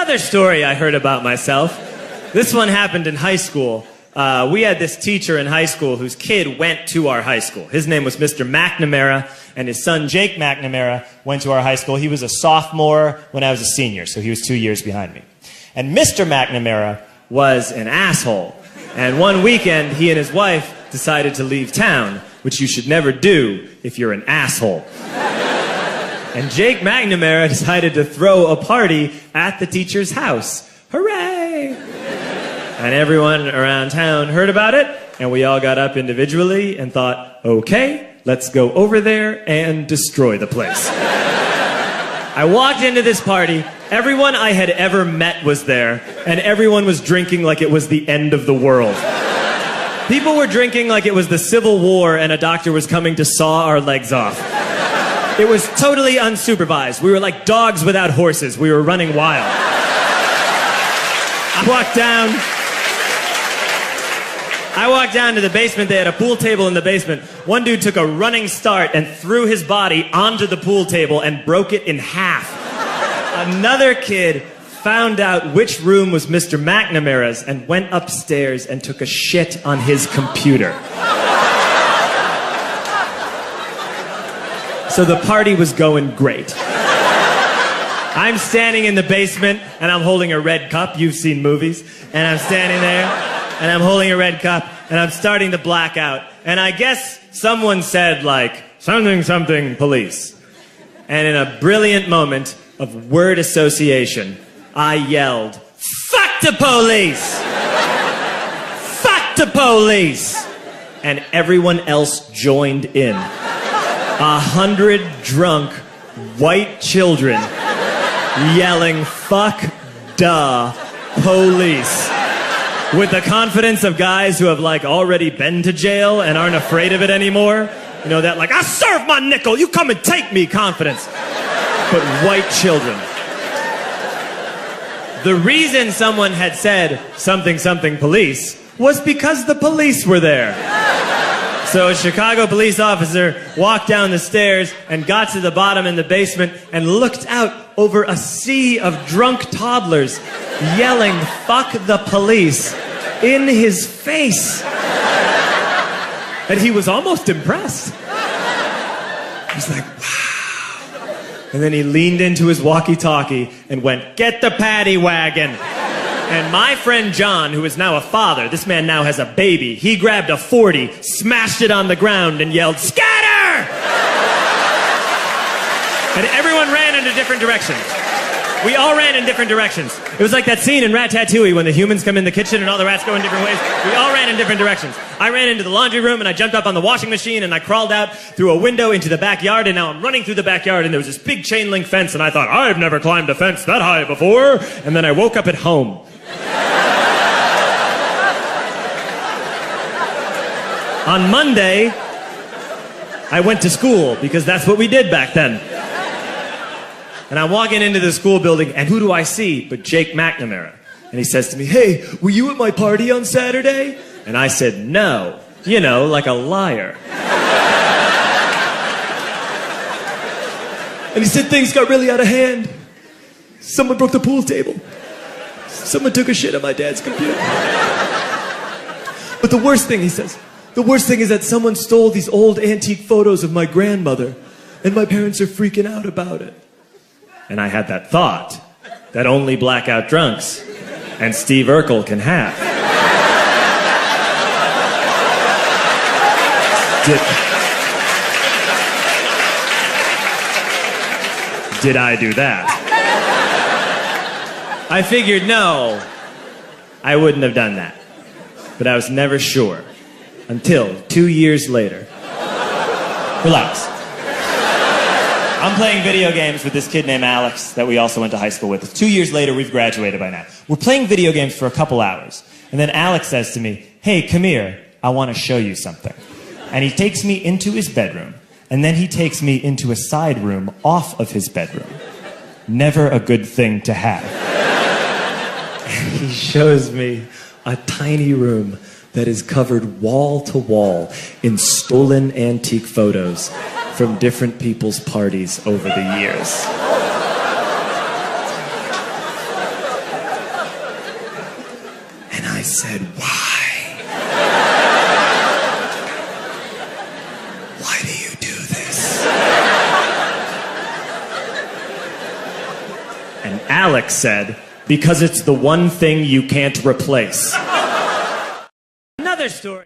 another story I heard about myself. This one happened in high school. We had this teacher in high school whose kid went to our high school. His name was Mr. McNamara, and his son Jake McNamara went to our high school. He was a sophomore when I was a senior, so he was 2 years behind me. And Mr. McNamara was an asshole. And one weekend, he and his wife decided to leave town, which you should never do if you're an asshole. And Jake McNamara decided to throw a party at the teacher's house. Hooray! And everyone around town heard about it, and we all got up individually and thought, okay, let's go over there and destroy the place. I walked into this party, everyone I had ever met was there, and everyone was drinking like it was the end of the world. People were drinking like it was the Civil War and a doctor was coming to saw our legs off. It was totally unsupervised. We were like dogs without horses. We were running wild. I walked down to the basement. They had a pool table in the basement. One dude took a running start and threw his body onto the pool table and broke it in half. Another kid found out which room was Mr. McNamara's and went upstairs and took a shit on his computer. So the party was going great. I'm standing in the basement and I'm holding a red cup. You've seen movies. And I'm standing there and I'm holding a red cup and I'm starting to black out. And I guess someone said like, something, something, police. And in a brilliant moment of word association, I yelled, fuck the police! Fuck the police! And everyone else joined in. 100 drunk white children yelling, fuck the police. With the confidence of guys who have like already been to jail and aren't afraid of it anymore. You know, that like, I serve my nickel, you come and take me confidence. But white children. The reason someone had said something, something police was because the police were there. So a Chicago police officer walked down the stairs and got to the bottom in the basement and looked out over a sea of drunk toddlers yelling, fuck the police, in his face. And he was almost impressed. He was like, wow. And then he leaned into his walkie-talkie and went, get the paddy wagon. And my friend John, who is now a father, this man now has a baby, he grabbed a 40, smashed it on the ground, and yelled, scatter! And everyone ran in a different direction. We all ran in different directions. It was like that scene in Ratatouille when the humans come in the kitchen and all the rats go in different ways. We all ran in different directions. I ran into the laundry room and I jumped up on the washing machine and I crawled out through a window into the backyard, and now I'm running through the backyard and there was this big chain link fence and I thought, I've never climbed a fence that high before. And then I woke up at home. On Monday, I went to school because that's what we did back then. And I'm walking into the school building, and who do I see but Jake McNamara? And he says to me, hey, were you at my party on Saturday? And I said, no. You know, like a liar. And he said, things got really out of hand. Someone broke the pool table. Someone took a shit on my dad's computer. But the worst thing, he says, the worst thing is that someone stole these old antique photos of my grandmother, and my parents are freaking out about it. And I had that thought that only blackout drunks and Steve Urkel can have. Did I do that? I figured, no, I wouldn't have done that. But I was never sure. Until 2 years later. Relax. I'm playing video games with this kid named Alex that we also went to high school with. 2 years later, we've graduated by now. We're playing video games for a couple hours. And then Alex says to me, hey, come here. I want to show you something. And he takes me into his bedroom. And then he takes me into a side room off of his bedroom. Never a good thing to have. And he shows me a tiny room that is covered wall to wall in stolen antique photos from different people's parties over the years. said, why? Why do you do this? And Alex said, because it's the one thing you can't replace. Another story.